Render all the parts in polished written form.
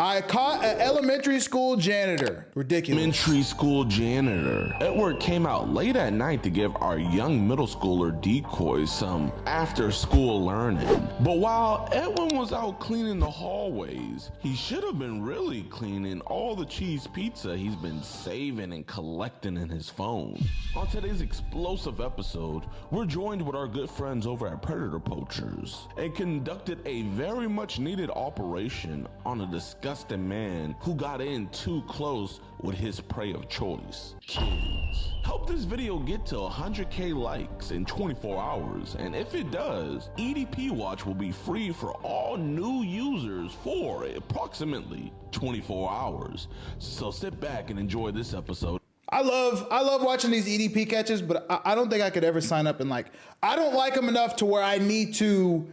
I caught an elementary school janitor. Ridiculous. Elementary school janitor. Edward came out late at night to give our young middle schooler decoys some after school learning. But while Edwin was out cleaning the hallways, he should have been really cleaning all the cheese pizza he's been saving and collecting in his phone. On today's explosive episode, we're joined with our good friends over at Predator Poachers and conducted a very much needed operation on a disgusting man who got in too close with his prey of choice, kids. Help this video get to 100K likes in 24 hours, and if it does, EDP Watch will be free for all new users for approximately 24 hours. So sit back and enjoy this episode. I love watching these EDP catches, but I don't think I could ever sign up and I don't like them enough to where I need to,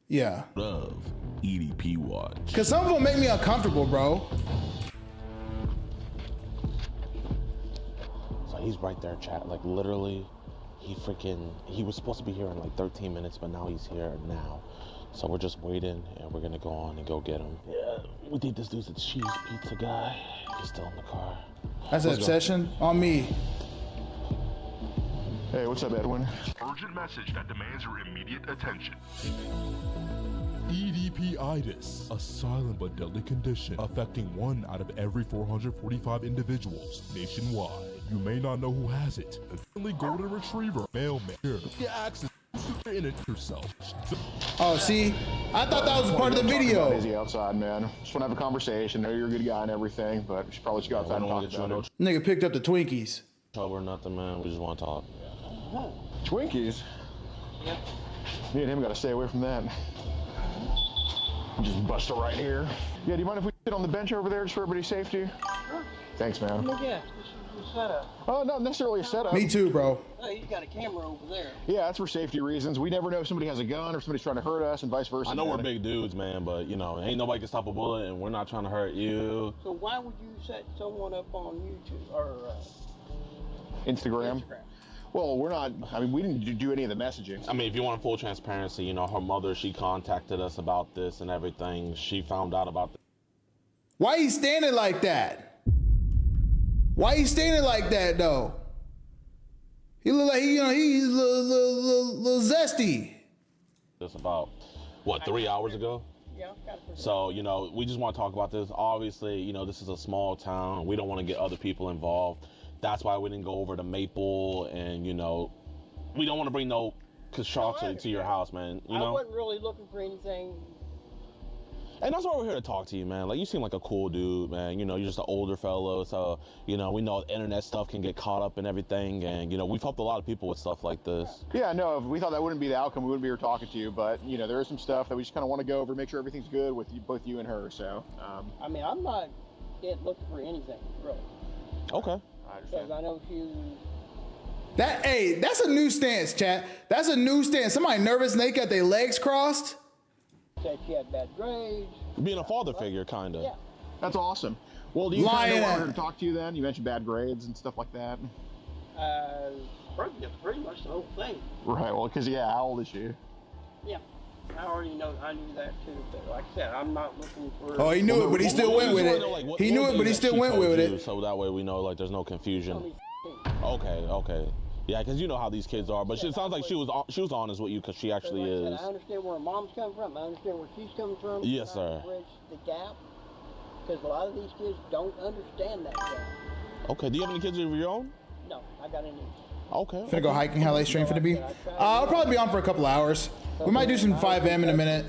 yeah. Love EDP Watch. Cause some of them make me uncomfortable, bro. So he's right there, chat. Like literally, he was supposed to be here in like 13 minutes, but now he's here now. So we're just waiting and we're gonna go on and go get him. Yeah, we think this dude's a cheese pizza guy. He's still in the car. That's an obsession on me. Hey, what's up, Edwin? Urgent message that demands your immediate attention. EDP-itis, a silent but deadly condition affecting 1 out of every 445 individuals nationwide. You may not know who has it. A friendly golden retriever, mailman. Here, get access to in it yourself. Oh, see, I thought that was part of the video. Busy outside, man. Just want to have a conversation. Know you're a good guy and everything, but we should probably just go outside and talk about it. Nigga picked up the Twinkies. Trouble or nothing, man. We just want to talk. Twinkies? Yeah. Me and him got to stay away from that. Just bust it right here. Yeah, do you mind if we sit on the bench over there just for everybody's safety? Sure. Thanks, man. Yeah, this is the setup. Oh, not necessarily a setup. Me too, bro. Oh, you got a camera over there. Yeah, that's for safety reasons. We never know if somebody has a gun or somebody's trying to hurt us and vice versa. I know we're man. big dudes, man, but you know, ain't nobody can stop a bullet and we're not trying to hurt you. So why would you set someone up on YouTube or Instagram? Well, we're not, I mean, we didn't do any of the messaging. I mean, if you want full transparency, you know, her mother, she contacted us about this and everything. She found out about this. Why he standing like that? Why he standing like that though? He look like he's a little zesty. This about, what, 3 hours ago? Yeah, got it. So, you know, we just want to talk about this. Obviously, you know, this is a small town. We don't want to get other people involved. That's why we didn't go over to Maple, and you know, we don't want to bring no construction to your house, man. You know? I wasn't really looking for anything. And that's why we're here to talk to you, man. Like, you seem like a cool dude, man. You know, you're just an older fellow, so you know, we know internet stuff can get caught up in everything, and you know, we've helped a lot of people with stuff like this. Yeah, no, if we thought that wouldn't be the outcome, we wouldn't be here talking to you, but you know, there is some stuff that we just kind of want to go over, make sure everything's good with you, both you and her. So, I mean, I'm not looking for anything, really. Okay. Because I know she. That's a new stance, chat. That's a new stance. Somebody nervous and they got their legs crossed. Said she had bad grades. Being a father figure, kind of. Yeah. that's awesome. Well, do you kind of want her to talk to you then? You mentioned bad grades and stuff like that. Pretty much the whole thing. Right, well, because, yeah, how old is she? Yeah. I knew that too, but like I said, I'm not looking for. Oh, he knew it, but he still went with it. He knew it, but he still went with it. So that way we know, like, there's no confusion. Okay. Yeah, because you know how these kids are, but it sounds like she was honest with you because she actually is. I understand where her mom's coming from. I understand where she's coming from. Yes, sir. Bridge the gap, because a lot of these kids don't understand that gap. Okay, do you have any kids of your own? No, I got any. Okay. Finna go hiking. How late stream finna be? I'll probably be on for a couple hours. We might do some 5M in a minute.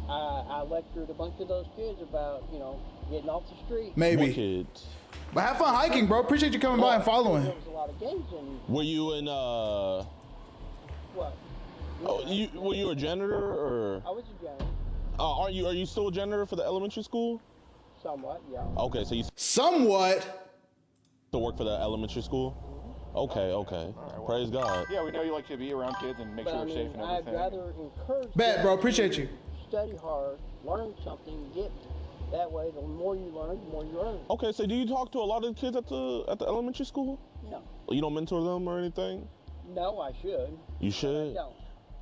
I lectured a bunch of those kids about, you know, getting off the street. Maybe. More kids. But have fun hiking, bro. Appreciate you coming by and following. There was a lot of games in. Were you in What? were you a janitor or? I was a janitor. Are you still a janitor for the elementary school? Somewhat, yeah. Okay, so you Somewhat. still work for the elementary school? Okay. Praise God. Yeah, we know you like to be around kids and make sure they're safe and everything. I'd rather encourage Bet, bro. Appreciate you. Study hard, learn something, get that way. The more you learn, the more you earn. Okay, so do you talk to a lot of the kids at the elementary school? No. You don't mentor them or anything? No, I should. You should? No.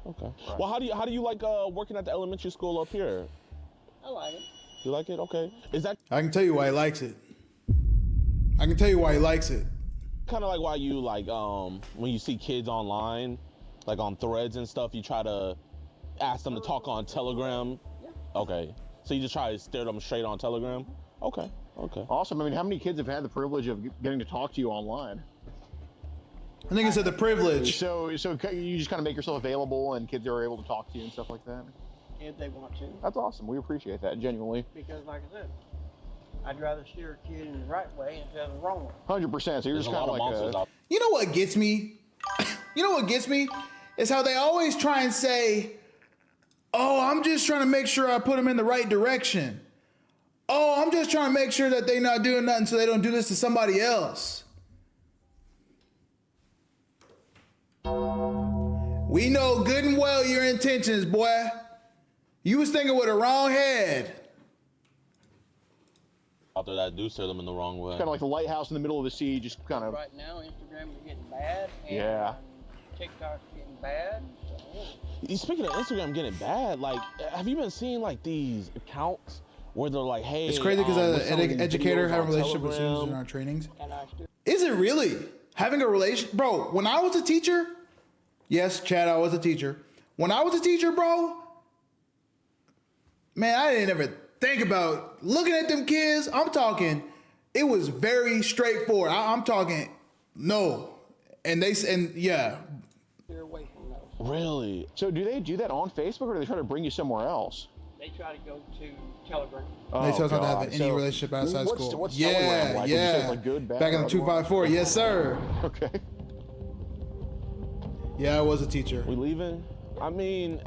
Okay. Right. Well, how do you like working at the elementary school up here? I like it. You like it? Okay. Is that I can tell you why he likes it. I can tell you why he likes it. kind of like why you like when you see kids online, like on threads and stuff, you try to ask them to talk on Telegram? Yeah. Okay. So you just try to steer them straight on Telegram? Okay. Okay. Awesome. I mean, how many kids have had the privilege of getting to talk to you online? I think it's at the privilege. So you just kind of make yourself available, and kids are able to talk to you and stuff like that. If they want to. That's awesome. We appreciate that, genuinely. Because, like I said, I'd rather steer a kid in the right way instead of the wrong way. 100%. So you're There's just a kind lot of of like monsters out You know what gets me? You know what gets me? Is how they always try and say, oh, I'm just trying to make sure I put them in the right direction. Oh, I'm just trying to make sure that they're not doing nothing so they don't do this to somebody else. We know good and well your intentions, boy. You was thinking with a wrong head. there that do steer them in the wrong way. kind of like the lighthouse in the middle of the sea, just kind of. Right now, Instagram is getting bad. And Yeah. TikTok's getting bad. So, Speaking of Instagram getting bad, like, have you been seeing like these accounts where they're like, hey, It's crazy because we're as selling an educator, videos have a on relationship with students in Telegram. our trainings. and I still Is it really? Having a relation, bro, when I was a teacher, yes, Chad, I was a teacher. When I was a teacher, bro, man, I didn't ever think about looking at them kids. I'm talking, it was very straightforward. I'm talking, no. And yeah. steer away from those. Really? So do they do that on Facebook, or do they try to bring you somewhere else? They try to go to Telegram. They tell us not to have God. any So relationship outside what's- school. what's Telegram Yeah, like? Would you say yeah. it's like good, bad, Back in the or 254, yes, sir. Okay. Yeah, I was a teacher. We leaving? I mean,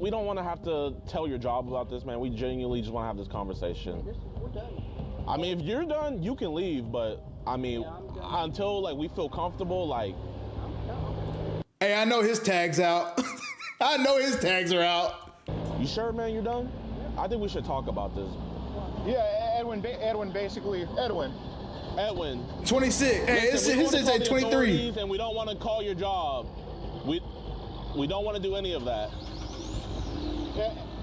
we don't want to have to tell your job about this, man. We genuinely just want to have this conversation. We're done. I mean, if you're done, you can leave, but I mean, Yeah, I'm done. until like we feel comfortable, like, I'm done. Hey, I know his tag's out. I know his tags are out. you sure, man, you're done? I think we should talk about this. Yeah, Edwin, basically, Edwin. Edwin. 26. Hey, listen, his we don't says wanna call say the 23. authorities, and we don't want to call your job. We don't want to do any of that.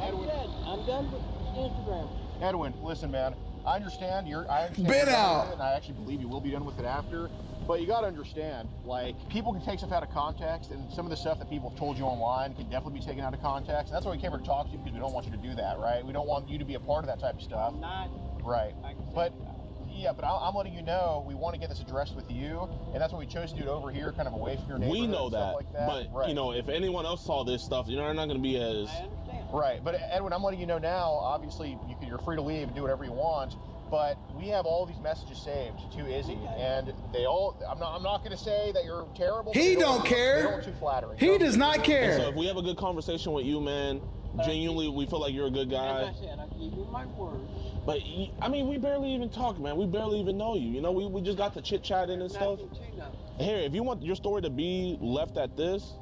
Edwin, I'm done with Instagram. Edwin, listen, man. I understand Been you're done with it, out. and I actually believe you will be done with it after. But you got to understand, like, people can take stuff out of context, and some of the stuff that people have told you online can definitely be taken out of context. And that's why we came here to talk to you, because we don't want you to do that, right? We don't want you to be a part of that type of stuff. I'm not. Right. I can say But that. yeah, but I'm letting you know we want to get this addressed with you, and that's why we chose to do it over here, kind of away from your neighborhood. We know and stuff that, like that. but right. you know, if anyone else saw this stuff, you know, they're not going to be as. I understand. Right, but Edwin, I'm letting you know now. Obviously, you're free to leave and do whatever you want. But we have all these messages saved to Izzy, and they all. I'm not going to say that you're terrible. but He they don't care. They don't too flattering. He does not So care. if we have a good conversation with you, man, genuinely, we feel like you're a good guy. As I said, I give you my word. But I mean, we barely even talk, man. We barely even know you. You know, we just got to chit chatting and stuff. Nothing to know. Here, if you want your story to be left at this,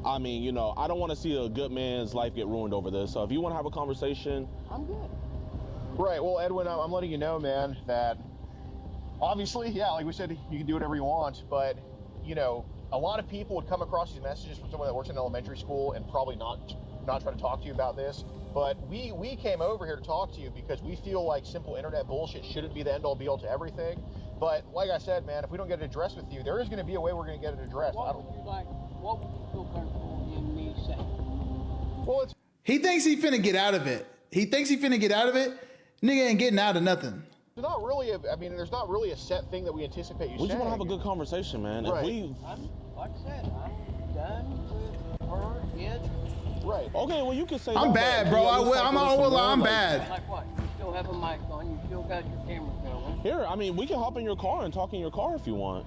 I mean, you know, I don't want to see a good man's life get ruined over this. So if you want to have a conversation, I'm good. Right. Well, Edwin, I'm letting you know, man, that obviously, yeah, like we said, you can do whatever you want, but you know, a lot of people would come across these messages from someone that works in elementary school and probably not try to talk to you about this. But we came over here to talk to you because we feel like simple internet bullshit shouldn't be the end all be all to everything. But like I said, man, if we don't get it addressed with you, there is going to be a way we're going to get it addressed. What would you like? What would you feel comfortable in me saying? Well, it's He thinks he finna get out of it. Nigga ain't getting out of nothing. not really. There's not really a set thing that we anticipate you we just saying. want to have a good conversation, man. Right. If we, I'm, like I said, I'm done with her, kids. Right. okay, well, you can say. I'm that, bad, but bro. we always talk I'm about some more, I'm like- bad. Like what? You still have a mic on. You still got your camera going. Here, I mean, we can hop in your car and talk in your car if you want.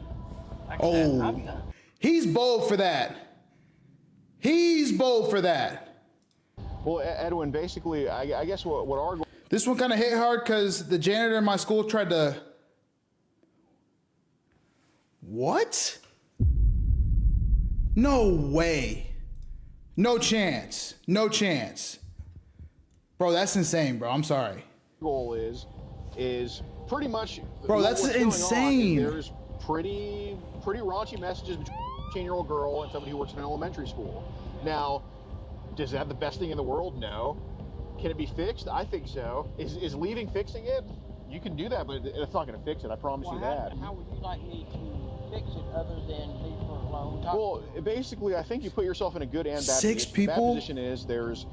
Like I said, Oh. I'm done. He's bold for that. Well, Edwin, basically, I guess what our goal. This one kind of hit hard because the janitor in my school tried to. What? No way. No chance. Bro, that's insane, bro. I'm sorry. goal is pretty much. Bro, that's what's going on is insane. There's pretty raunchy messages between a 10-year-old girl and somebody who works in an elementary school. Now, does it have the best thing in the world? No. Can it be fixed? I think so. Is leaving fixing it? You can do that, but it's not going to fix it. I promise you that. How would you like me to fix it other than leave her alone? Well, basically, I think you put yourself in a good and bad Six position. people? The bad position is there's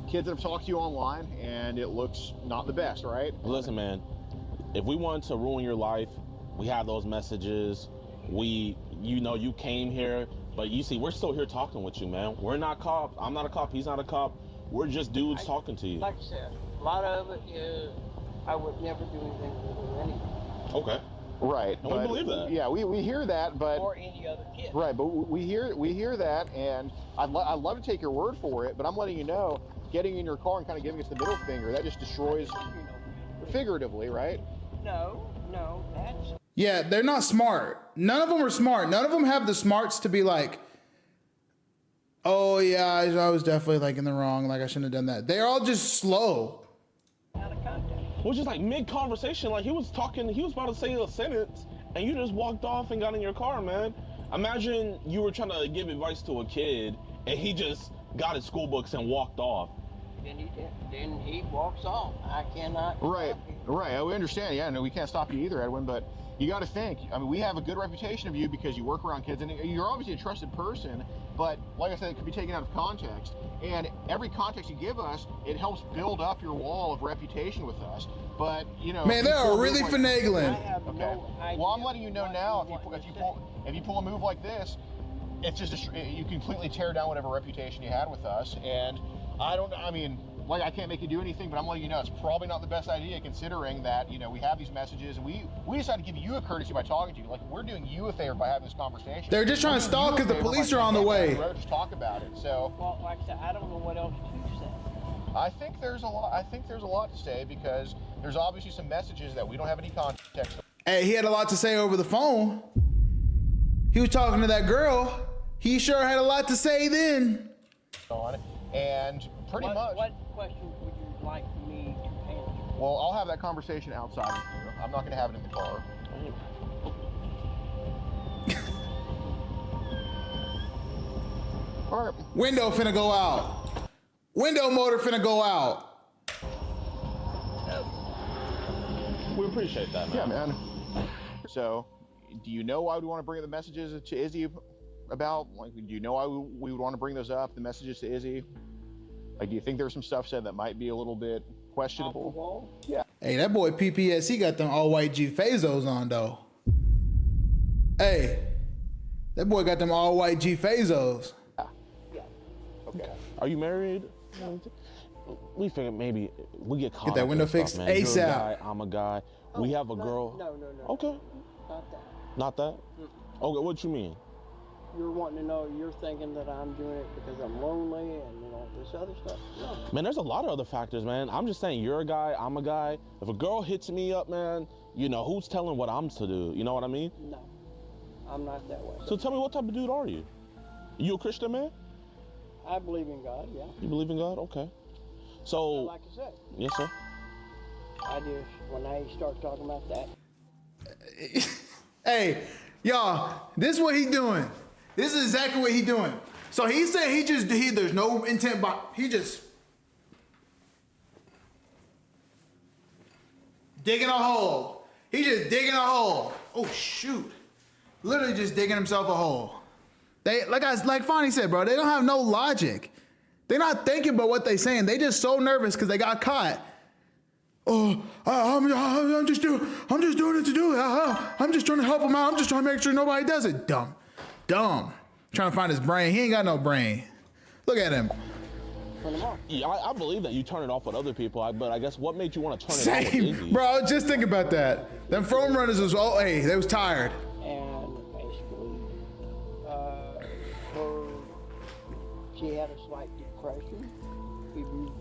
kids that have talked to you online, and it looks not the best, right? Listen, man, if we wanted to ruin your life, we have those messages. You came here, but you see, we're still here talking with you, man. We're not cops. I'm not a cop. He's not a cop. We're just dudes talking to you. Like I said, a lot of it is I would never do anything with her anyway. Okay. Right. And we believe that. Yeah, we hear that, but Or any other kid. right, but we hear that, and I'd love to take your word for it, but I'm letting you know, getting in your car and kind of giving us the middle finger, that just destroys, figuratively, right? No, that's... Yeah, they're not smart. None of them are smart. None of them have the smarts to be like, oh yeah, I was definitely like in the wrong. Like I shouldn't have done that. They're all just slow. Out of contact. Well, just like mid-conversation, like he was about to say a sentence, and you just walked off and got in your car, man. Imagine you were trying to give advice to a kid, and he just got his school books and walked off. Then he walks off. I cannot... Right, right, we understand, yeah, no, we can't stop you either, Edwin, but you got to think, I mean, we have a good reputation of you because you work around kids, and you're obviously a trusted person, but like I said, it could be taken out of context. And every context you give us, it helps build up your wall of reputation with us. But, you know... Man, they are really I finagling. have Okay. no idea. Well, I'm letting you know what now, you want if me you to pull a move like this, it's just, you completely tear down whatever reputation you had with us. And I mean, like, I can't make you do anything, but I'm letting you know it's probably not the best idea, considering that, you know, we have these messages, and we decided to give you a courtesy by talking to you. Like, we're doing you a favor by having this conversation. They're just trying to stall because the police are on the way. We'd rather just talk about it. So, Well, like I said, I don't know what else to say. I think there's a lot to say, because there's obviously some messages that we don't have any context. Hey, he had a lot to say over the phone. He was talking to that girl. He sure had a lot to say then. On, and pretty much. What questions would you like me to answer? Well, I'll have that conversation outside with you. I'm not going to have it in the car. All right. Window finna go out. Window motor finna go out. We appreciate that, man. Yeah, man. So, do you know why we want to bring the messages to Izzy about? Like, do you know why we would want to bring those up, the messages to Izzy? Like, do you think there's some stuff said that might be a little bit questionable? Off the wall? Yeah. Hey, that boy PPS, he got them all white G Fazos on though. Hey, that boy got them all white G Fazos. Yeah. Okay. Are you married? We figured maybe we get caught Get that up window in stuff, fixed man. You're a ASAP. guy, I'm a guy. We have a girl. No. Okay. Not that. Not that? Okay, what you mean? You're wanting to know, you're thinking that I'm doing it because I'm lonely and, you know, this other stuff. No. Man, there's a lot of other factors, man. I'm just saying, you're a guy, I'm a guy. If a girl hits me up, man, you know, who's telling what I'm to do? You know what I mean? No. I'm not that way. So tell me, what type of dude are you? You a Christian, man? I believe in God, yeah. You believe in God? Okay. So, Like I said, yes, sir. I just, when I start talking about that, Hey, y'all, this is what he doing. This is exactly what he doing. So he said there's no intent, but he just digging a hole. He just digging a hole. Oh shoot. Literally just digging himself a hole. They, like Fonnie said, bro, they don't have no logic. They're not thinking about what they're saying. They just so nervous because they got caught. Oh, I'm just doing it to do it. I'm just trying to help him out. I'm just trying to make sure nobody does it. Dumb. Trying to find his brain. He ain't got no brain. Look at him. turn them off. Yeah, I believe that you turn it off with other people, but I guess what made you want to turn it off with Same, Izzy? bro. I was just thinking about that. Them foam runners was they was tired. And basically, she had a slight depression. If you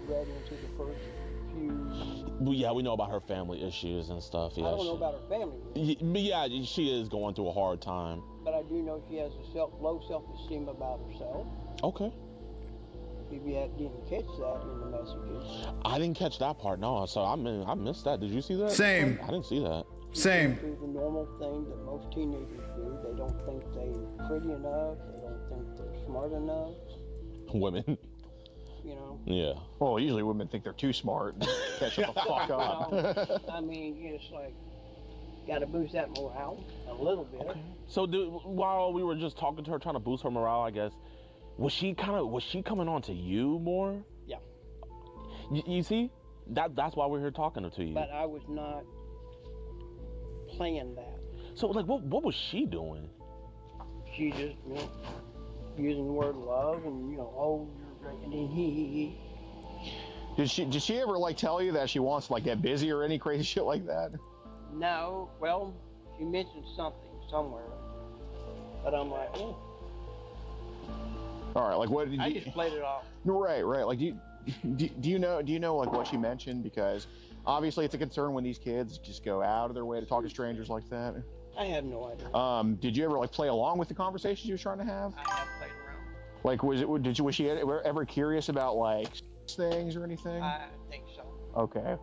read into the first few... Well, yeah, we know about her family issues and stuff. Yeah, I don't know about her family, But yeah, she is going through a hard time. but I do know she has a low self-esteem about herself. Okay. If you didn't catch that in the messages. I didn't catch that part, no. So I missed that. Did you see that? Same. I didn't see that. Same. Do the normal thing that most teenagers do. They don't think they're pretty enough. They don't think they're smart enough. Women. you know. Yeah. Well, usually women think they're too smart. Shut the fuck up. So, I mean, it's like, got to boost that morale a little bit. Okay. So while we were just talking to her, trying to boost her morale, I guess, was she coming on to you more? Yeah. You see, that's why we're here talking to you. But I was not playing that. So like, what was she doing? She just, you know, using the word love and, you know, oh, you're right, and then he. Did she ever like tell you that she wants to like get busy or any crazy shit like that? No, well, she mentioned something somewhere, but I'm like, oh. All right, like what did I you? just played it off. Right. Like do you know like what she mentioned? Because obviously it's a concern when these kids just go out of their way to talk to strangers like that. I have no idea. Did you ever like play along with the conversation she was trying to have? I have played around. Like was she ever curious about like things or anything? I think so. Okay.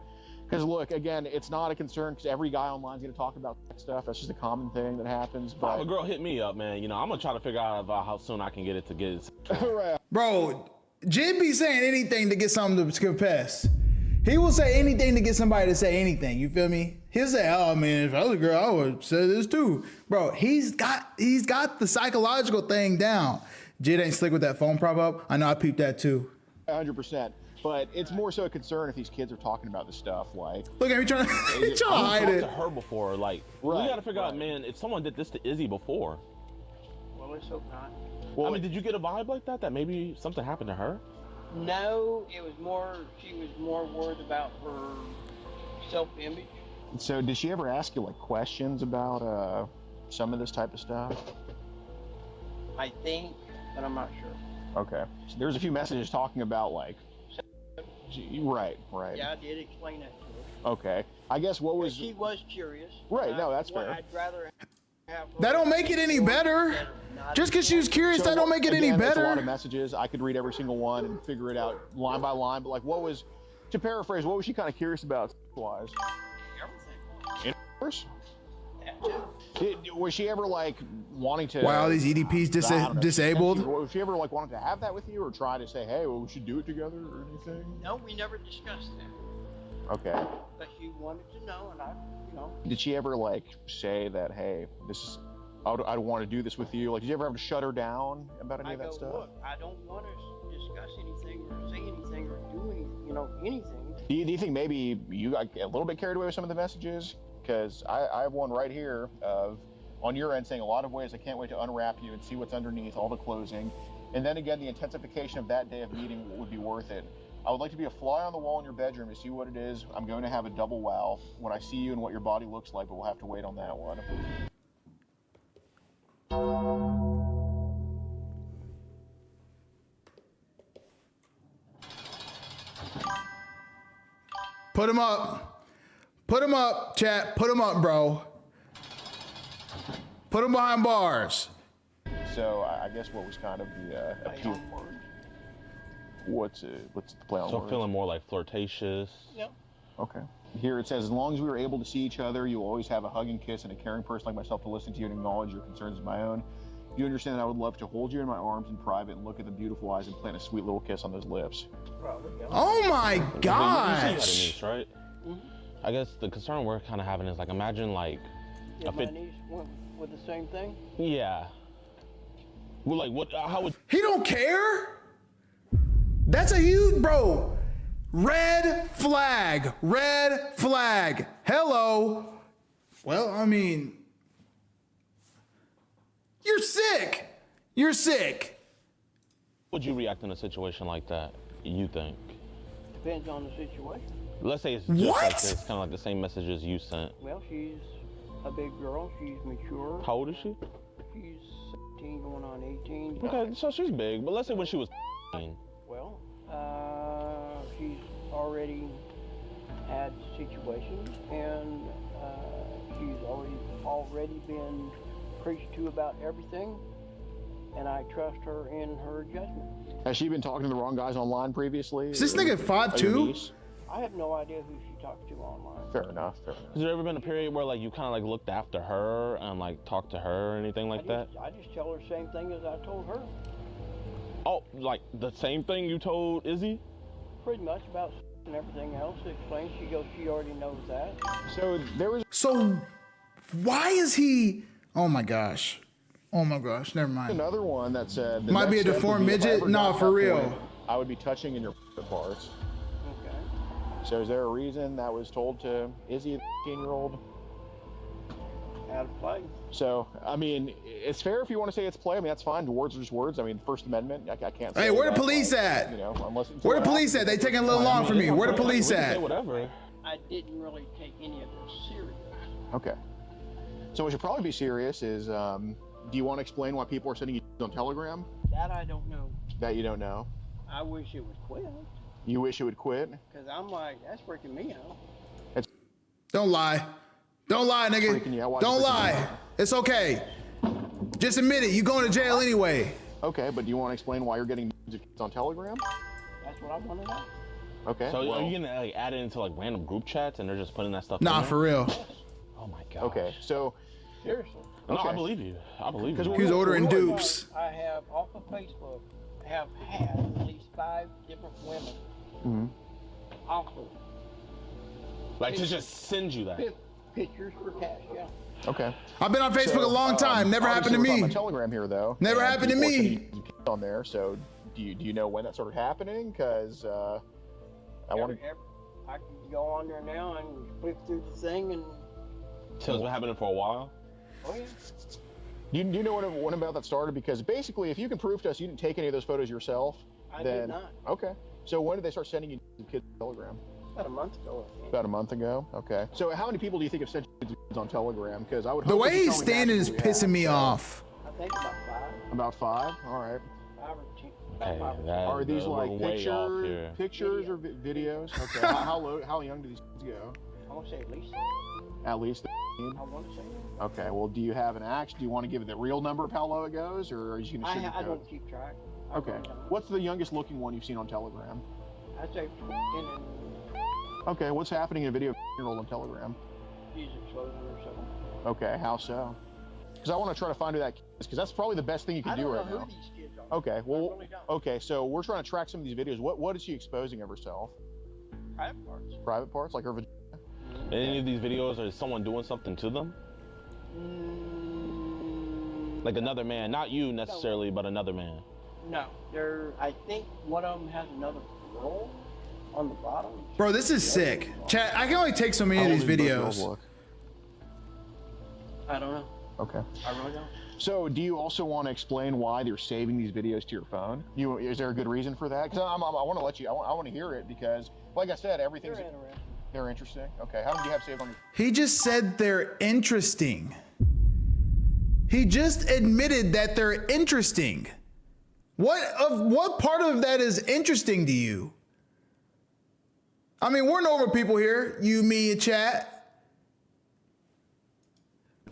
Because look, again, it's not a concern because every guy online is going to talk about that stuff. That's just a common thing that happens. But If a girl hit me up, man, you know, I'm gonna try to figure out about how soon I can get it. right. Bro, Jib be saying anything to get something to confess. He will say anything to get somebody to say anything. You feel me? He'll say, "Oh man, if I was a girl, I would say this too." Bro, he's got the psychological thing down. Jid ain't slick with that phone prop up. I know I peeped that too. 100%. But it's more so a concern if these kids are talking about this stuff. Like, Look at me trying to hide I've it. talked to her before. Like, we gotta figure out, man, if someone did this to Izzy before. Well, let's hope not. well, I mean, did you get a vibe like that? That maybe something happened to her? No, it was more, she was more worried about her self-image. so did she ever ask you like questions about some of this type of stuff? I think, but I'm not sure. Okay. So there's a few messages talking about like. Right. Yeah, I did explain that to her. Okay. I guess what was. She was curious. Right, no, that's fair. I'd rather have her. That don't make it any better. Just because she was curious, So, that don't make it any again, It's a lot better. of messages. I could read every single one and figure it out line by line. But like, what was, to paraphrase, what was she kind of curious about wise? Everything. Intercourse? That too. Was she ever like wanting to? Why all these EDPs I don't know. disabled? Was she ever like wanting to have that with you, or try to say, hey, well, we should do it together, or anything? No, we never discussed that. Okay. But she wanted to know, and I, you know. Did she ever like say that, hey, this is, I want to do this with you? Like, did you ever have to shut her down about any I of that go, stuff? look, I don't want to discuss anything or say anything or do anything, you know, anything. Do you think maybe you got a little bit carried away with some of the messages? Because I have one right here of, on your end, saying a lot of ways I can't wait to unwrap you and see what's underneath all the closing. And then again, the intensification of that day of meeting would be worth it. I would like to be a fly on the wall in your bedroom to see what it is. I'm going to have a double wow when I see you and what your body looks like, but we'll have to wait on that one. Put him up. Put him up, chat. Put him up, bro. Put him behind bars. So I guess what was kind of the appeal? What's the play on So words? feeling more like flirtatious. Yep. Okay. Here it says, as long as we were able to see each other, you will always have a hug and kiss and a caring person like myself to listen to you and acknowledge your concerns as my own. You understand that I would love to hold you in my arms in private and look at the beautiful eyes and plant a sweet little kiss on those lips. Oh my You see what it gosh. means, right? I guess the concern we're kind of having is like, imagine like, Did my niece went with the same thing? yeah. Well, like what? How would? He don't care. That's a huge, bro. Red flag. Red flag. Hello. Well, I mean, you're sick. You're sick. Would you react in a situation like that? You think? Depends on the situation. Let's say it's just What? like this, kind of like the same messages you sent. Well, she's a big girl. She's mature. How old is she? She's 17 going on 18. Okay, so she's big, but let's say when she was. Well, she's already had situations, and she's already been preached to about everything, and I trust her in her judgment. Has she been talking to the wrong guys online previously? Is this nigga 5'2"? I have no idea who she talked to online. Fair enough. Has there ever been a period where like you kind of like looked after her and like talked to her or anything like that? I just tell her the same thing as I told her. Oh, like the same thing you told Izzy? Pretty much about and everything else. Explained. She goes, she already knows that. So there was So why is he? Oh my gosh. Oh my gosh. Never mind. another one that said the Might be next a step would deformed if I midget? ever Nah, got for that real. point, I would be touching in your parts. Okay. So is there a reason that was told to Izzy, the 15-year-old? Out of play. So, I mean, it's fair if you want to say it's play. I mean, that's fine. Words are just words. I mean, First Amendment, I can't say Hey, where the that, police like, at? You know, unless Where the police at? They taking a little long for me. Where the police We can say at? whatever. I didn't really take any of this serious. Okay. So what should probably be serious is, do you want to explain why people are sending you on Telegram That I don't know. that you don't know? I wish it would quit. You wish it would quit? Because I'm like, that's freaking me out. Don't lie. Don't lie, Freaking you out. nigga. Why Don't is it freaking lie. you out? It's okay. Just admit it. You going to jail anyway. Okay, but do you want to explain why you're getting on Telegram? That's what I want to know. Okay. So well, are you gonna like add it into like random group chats and they're just putting that stuff? Nah, in there? for real. Oh my god. okay, so Seriously. No, Okay. I believe you. I believe you. He was ordering Really? dupes. I have off of Facebook, have had at least 5 different women Mhm. offer Like to just send you that. pictures for cash. Yeah. okay. I've been on Facebook So, a long time. Never happened to obviously we're talking me. about Telegram here, though. Never and happened to people are me. sending you on there. So do you know when that started happening? Because I want to. I can go on there now and click through the thing and So it's been happening for a while. oh yeah. Do you know when about that started? Because basically, if you can prove to us you didn't take any of those photos yourself, I then did not. okay. So when did they start sending you kids on Telegram? About a month ago. I think. About a month ago. Okay. So how many people do you think have sent you kids on Telegram? Because I would. The hope way that you he's tell me standing is that's what we pissing have. me So, off. I think about 5. About 5. All right. 5 or 10. About Hey, 5 or 10. that, Are these we're like way off here. pictures or videos? Okay. how young do these kids go? I want to say at least. At least. I want to say. Okay. Well, do you have an action? Do you want to give it the real number of how low it goes, or are you going to sugarcoat? I don't keep track. I Okay. really don't. What's the youngest looking one you've seen on Telegram? I'd say 10 and Okay. What's happening in a video of a 15-year-old on Telegram? music exposure or so. Okay. How so? Because I want to try to find who that kid is, because that's probably the best thing you can I do don't know right who now. these kids are. Okay. I Well. really don't. Okay. So we're trying to track some of these videos. What is she exposing of herself? Private parts. Private parts, like her vagina? Any of these videos, is someone doing something to them? Like another man, not you necessarily, but another man. No, I think one of them has another girl on the bottom. Bro, this is sick. Chat, I can only take so many How of old these do both girls videos. look? I don't know. Okay. I really don't. So, do you also want to explain why they're saving these videos to your phone? Is there a good reason for that? Because I want to let you. I want to hear it because, like I said, everything's. They're interesting. They're interesting. Okay. How many do you have saved on your? He just said they're interesting. He just admitted that they're interesting. What part of that is interesting to you? I mean, we're normal people here, you, me, and chat.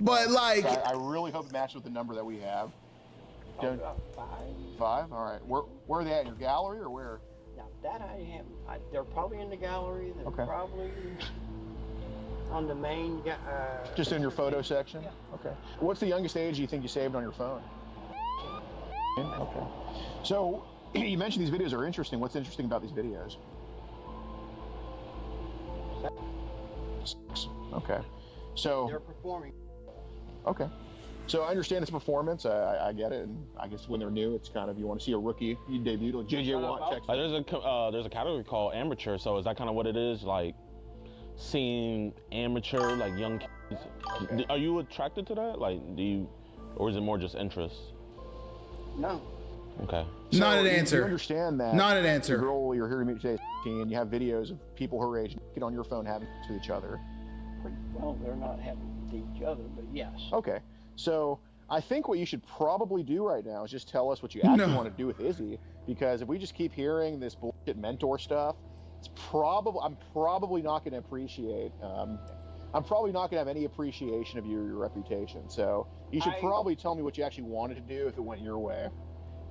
But like, I really hope it matches with the number that we have. Don't- About 5. 5. All right. Where are they at? In your gallery or where? Now that I haven't. They're probably in the gallery. They're Okay. probably on the main. Just in your photo section. Yeah. Okay. What's the youngest age you think you saved on your phone? Okay. So you mentioned these videos are interesting. What's interesting about these videos? Okay. So They're performing. okay. So I understand it's a performance. I get it, and I guess when they're new, it's kind of you want to see a rookie you debut like JJ Watt checks. There's a category called amateur. So is that kind of what it is? Like seeing amateur, like young kids. Okay. Are you attracted to that? Like, or is it more just interest? No. Okay. not an You answer. understand that? Not an The answer. girl you're here to meet today is 15. You have videos of people her age get on your phone having sex with each other. Pretty well, they're not having with each other, but yes. Okay. So I think what you should probably do right now is just tell us what you actually No. want to do with Izzy, because if we just keep hearing this bullshit mentor stuff, I'm probably not going to appreciate. I'm probably not going to have any appreciation of your reputation. So you should probably tell me what you actually wanted to do if it went your way,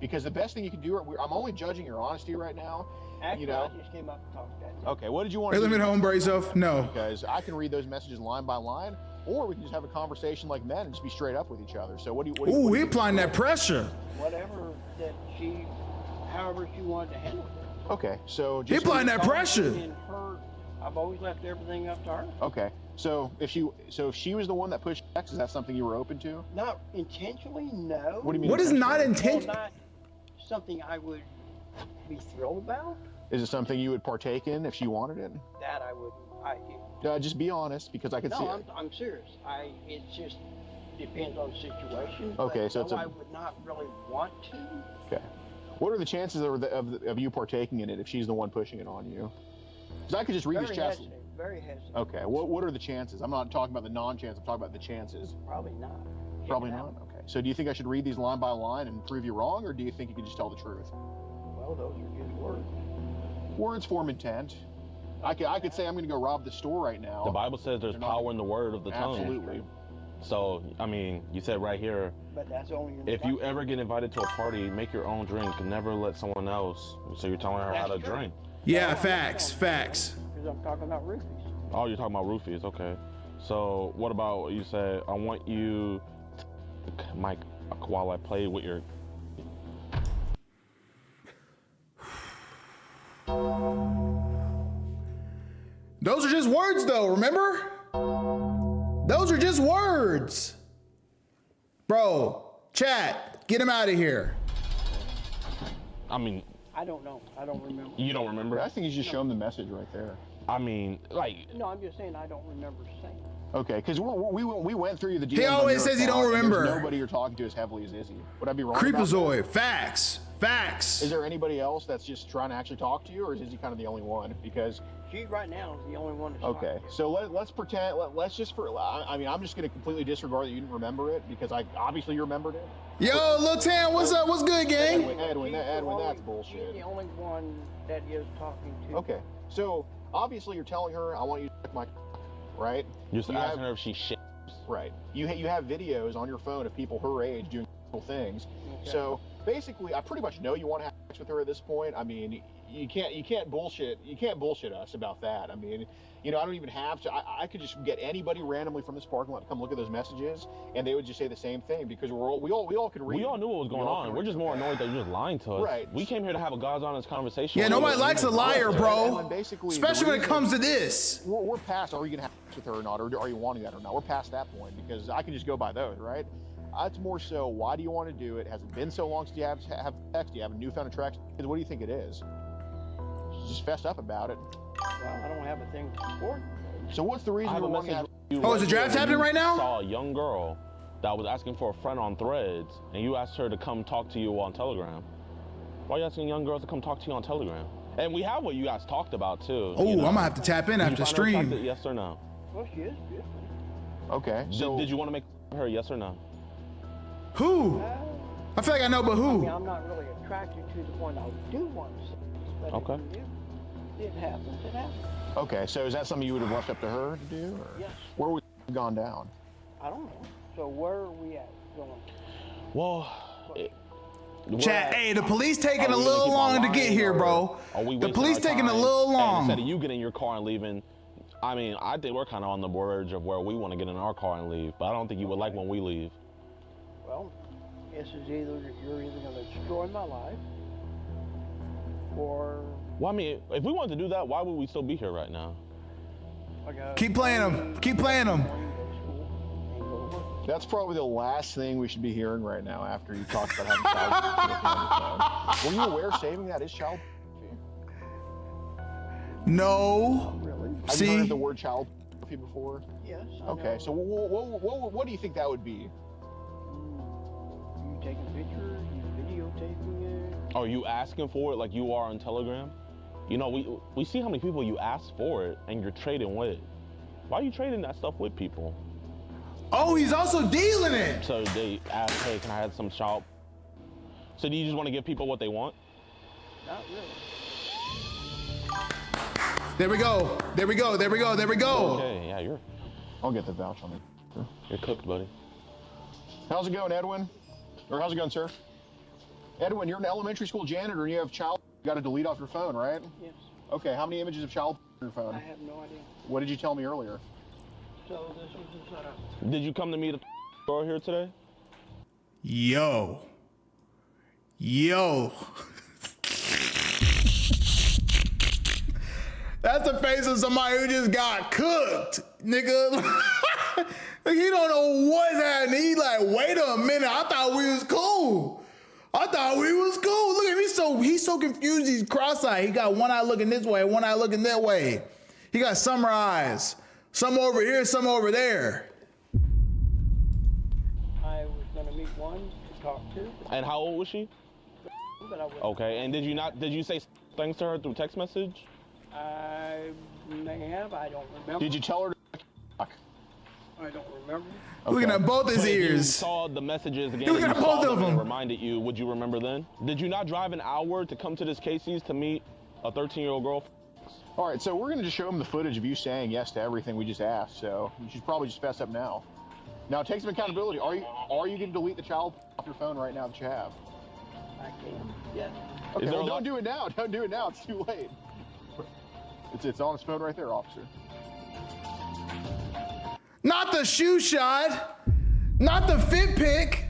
because the best thing you can do. I'm only judging your honesty right now. Actually, You know. I just came up and talked to that. Okay. What did you want Hey, to live do? at home, brace yourself. No. Because I can read those messages line by line, or we can just have a conversation like men and just be straight up with each other. So what do you? Ooh, he applying that pressure. Whatever that she however she wanted to handle it. Okay, so He just applying that pressure. And her, I've always left everything up to her. okay. So if she was the one that pushed X, is that something you were open to? Not intentionally, no. What do you mean? What is not Well, intentional? not something I would be thrilled about. Is it something you would partake in if she wanted it? That I wouldn't. Just be honest, because I could see No, it. I'm serious. It just depends on the situation. Okay, but so it's no, I would not really want to. Okay. What are the chances of you partaking in it if she's the one pushing it on you? Because I could just read Very these chats. hesitant. Very hesitant. Okay. What are the chances? I'm not talking about the non-chance. I'm talking about the chances. Probably not. Probably Check it not. out. Okay. So do you think I should read these line by line and prove you wrong, or do you think you can just tell the truth? Well, those are just words. Words form intent. I could say I'm going to go rob the store right now. The Bible says there's They're not- power in the word of the tongue. Absolutely. So, I mean, you said right here, But that's only your if you ever get invited to a party, make your own drink and never let someone else. So you're telling her how to That's true. drink. Yeah, facts. Because I'm talking about roofies. Oh, you're talking about roofies, okay. So what about what you said? I want you to Mike while I play with your. Those are just words, though, remember? Those are just words. Bro, chat, get him out of here. I mean, I don't know. I don't remember. you don't remember? I think you just show them the message right there. I mean, like, No, I'm just saying I don't remember saying it. Okay, because we went through the DMs. He on always your says he account, don't and there's remember. Nobody you're talking to as heavily as Izzy. Would I be wrong? about that? Creepazoid, facts. Facts. Is there anybody else that's just trying to actually talk to you, or is Izzy kind of the only one? Because She right now is the only one that's okay, talking. so let's pretend. Let's just I mean, I'm just going to completely disregard that you didn't remember it because obviously you remembered it. Yo, Lil Tan, what's up? What's good, gang? Edwin, She's the only- that's bullshit. She's the only one that is talking to. Okay, so obviously you're telling her I want you to check my, right? you're just You asking have- her if she shit. Right. You have videos on your phone of people her age doing things. Okay. So basically, I pretty much know you want to have sex with her at this point. I mean, you can't bullshit us about that. I mean, I don't even have to. I could just get anybody randomly from this parking lot to come look at those messages, and they would just say the same thing because we all could read. We all knew what was going on. We're just more annoyed that you're just lying to us. Right. We came here to have a God's honest conversation. Yeah, nobody likes a liar, bro. And basically, Especially the when it reason- comes to this. We're past. Are you gonna have sex with her or not, or are you wanting that or not? We're past that point because I can just go by those, right? It's more so, why do you want to do it? Has it been so long since you have sex? Do you have a newfound attraction? What do you think it is? Just fessed up about it. Well, I don't have a thing to support. So what's the I reason have you're a wanting to message. have? you Oh, is the right draft here happening when right you now? Saw a young girl that was asking for a friend on Threads, and you asked her to come talk to you on Telegram. Why are you asking young girls to come talk to you on Telegram? And we have what you guys talked about too. Oh, you know? I'm gonna have to tap in Did you after find her attractive, stream. yes or no? Well, she is good. Okay, so Did you want to make her yes or no? Who? I feel like I know, but I mean, who? I'm not really attracted to the point I do want to see. But Okay. if it happens, it happens. okay, so is that something you would have left up to her to do? Or Yes. where would it have gone down? I don't know. So where are we at going? Well, Chat, hey, the police taking Are a we gonna little keep on long to get lying, here, or bro. are we The wasting police our taking a time? little And long. instead of you getting in your car and leaving, I mean, I think we're kind of on the verge of where we want to get in our car and leave, but I don't think you would like when we leave. Well, this is either you're either going to destroy my life, or Well, I mean, if we wanted to do that, why would we still be here right now? I got Keep playing them. Keep playing them. That's probably the last thing we should be hearing right now after you talked about having child. Were you aware saving that is child? No. Really? Have you heard See? of the word child before? Yes. I Okay, know. so what do you think that would be? You taking pictures, you videotaping it. Are you asking for it like you are on Telegram? You know, we see how many people you ask for it and you're trading with. Why are you trading that stuff with people? Oh, he's also dealing it. So they ask, hey, can I have some child? So do you just want to give people what they want? Not really. There we go. There we go. There we go. There we go. Okay, yeah, I'll get the vouch on it. you're cooked, buddy. How's it going, Edwin? Or how's it going, sir? Edwin, you're an elementary school janitor and you have child. You got to delete off your phone, right? Yes. Okay, how many images of child on your phone? I have no idea. What did you tell me earlier? So this was the setup. Did you come to meet a store here today? Yo. Yo. That's the face of somebody who just got cooked, nigga. Like, he don't know what's happening. He like, wait a minute. I thought we was cool. Look at him. He's so confused. He's cross-eyed. He got one eye looking this way, one eye looking that way. He got summer eyes. Some over here, some over there. I was gonna meet one to talk to. And how old was she? But I wouldn't. Okay, and did you say things to her through text message? I may have. I don't remember. Did you tell her to I don't remember. Looking at both his But if you ears. saw the messages again. Looking and at you saw both of and them. it reminded you. Would you remember then? Did you not drive an hour to come to this Casey's to meet a 13-year-old girl? All right, so we're going to just show him the footage of you saying yes to everything we just asked. So you should probably just fess up now. Now take some accountability. Are you going to delete the child off your phone right now that you have? I can. Yes. Okay, Is there well, a lot- don't do it now. Don't do it now. It's too late. It's on his phone right there, officer. Not the shoe shot. Not the fit pick.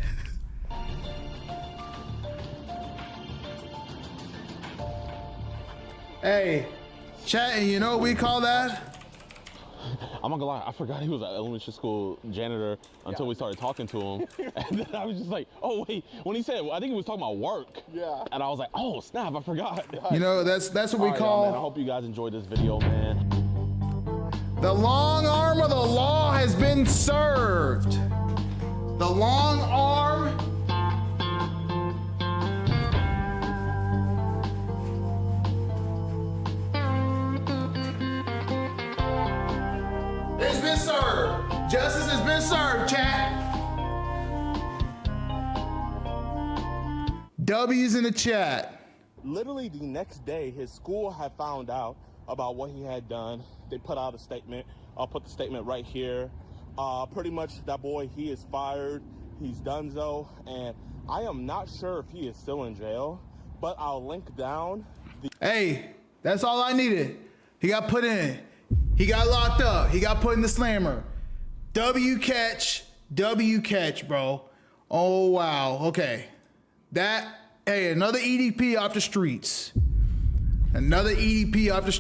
Hey, chat, and you know what we call that? I'm not gonna lie, I forgot he was an elementary school janitor until we started talking to him. And then I was just like, oh wait, when he said, I think he was talking about work. Yeah. And I was like, oh snap, I forgot. You know, that's what we All right, y'all, call man, I hope you guys enjoyed this video, man. the long arm of the law has been served. The long arm. It's been served. Justice has been served, chat. W's in the chat. Literally the next day, his school had found out about what he had done. They put out a statement. I'll put the statement right here. Pretty much that boy, he is fired. He's donezo. And I am not sure if he is still in jail, but I'll link down the... Hey, that's all I needed. He got put in. He got locked up. He got put in the slammer. W catch, bro. Oh, wow. Okay. Hey, another EDP off the streets. Another EDP off the streets.